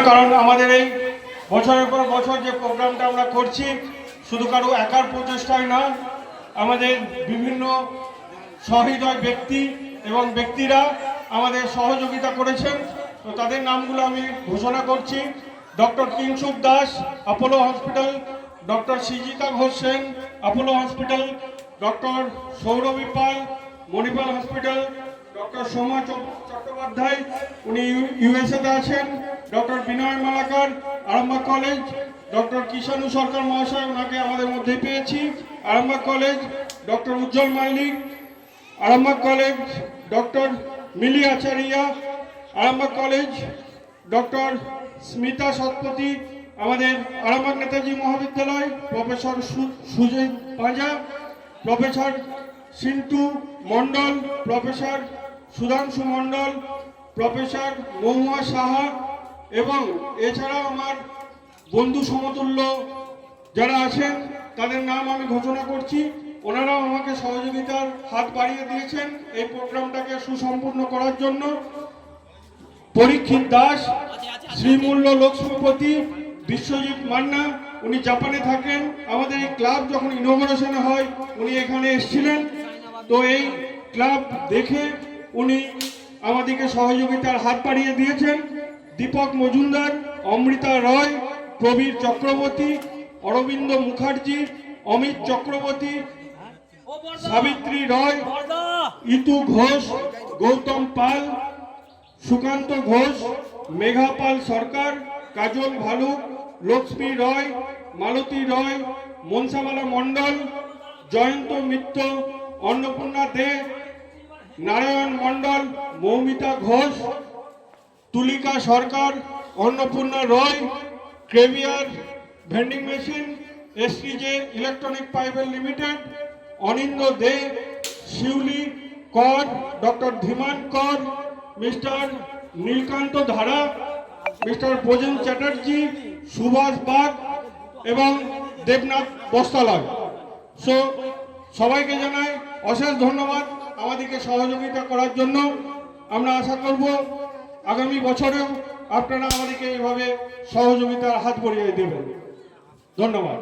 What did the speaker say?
কারণ আমাদের এই বছরের পর বছর যে প্রোগ্রামটা আমরা করছি শুধু কারো একার প্রচেষ্টায় না, আমাদের বিভিন্ন সহৃদয় ব্যক্তি এবং ব্যক্তিরা আমাদের সহযোগিতা করেছেন। তো তাদের নামগুলো আমি ঘোষণা করছি। Doctor Kingshuk Das, Apollo hospital; doctor Srijita Ghosh Sen, Apollo hospital; doctor Sourabhi Pal, Manipal hospital; doctor Soma Chattopadhyay, উনি ইউএসএতে আছেন; doctor Binay Malakar, Arambagh college; doctor Kishanu Sarkar মহাশয়, ওনাকে আমাদের মধ্যে পেয়েছি, Arambagh college; doctor Ujjwal Mallick, Arambagh college; doctor Mili Acharya, Arambagh college; doctor Smita Satpathy, আমাদের Arambagh Netaji Mahavidyalaya; professor Sujay Panja, professor Sintu Mondal, professor Sudhanshu Mondal, professor Mahua Saha, এবং এছাড়াও আমার বন্ধু সমতুল্য যারা আছেন তাদের নাম আমি ঘোষণা করছি। ওনারাও আমাকে সহযোগিতার হাত বাড়িয়ে দিয়েছেন এই প্রোগ্রামটাকে সুসম্পূর্ণ করার জন্য। পরীক্ষিত দাস, শ্রীমূল্য লক্ষ্মীপতি, বিশ্বজিৎ মান্না, উনি জাপানে থাকেন। আমাদের এই ক্লাব যখন ইনোগ্রেশন হয় উনি এখানে এসেছিলেন, তো এই ক্লাব দেখে উনি আমাদেরকে সহযোগিতার হাত বাড়িয়ে দিয়েছেন। দীপক মজুমদার, অমৃতা রয়, প্রবীর চক্রবর্তী, অরবিন্দ মুখার্জি, অমিত চক্রবর্তী, সাবিত্রী রয়, ইতু ঘোষ, গৌতম পাল, সুকান্ত ঘোষ, মেঘা পাল সরকার, কাজল ভালুক, লক্ষ্মী রয়, মালতী রয়, মনসামালা মণ্ডল, জয়ন্ত মিত্র, অন্নপূর্ণা দে, নারায়ণ মণ্ডল, মৌমিতা ঘোষ, তুলিকা সরকার, অন্নপূর্ণা রয়, ক্রেভিয়ার ভেন্ডিং মেশিন, এসটিজে ইলেকট্রনিক পাইপের লিমিটেড, অনিন্দ দে, শিউলি কর, ডক্টর ধীমান কর, মিস্টার নীলকান্ত ধারা, মিস্টার ব্রজেন চ্যাটার্জি, সুভাষ বাগ এবং দেবনাথ বস্তালয়। সো সবাইকে জানাই অশেষ ধন্যবাদ আমাদেরকে সহযোগিতা করার জন্য। আমরা আশা করব আগামী বছরেও আপনারা আমাদেরকে এইভাবে সহযোগিতার হাত বাড়িয়ে দেবেন। ধন্যবাদ।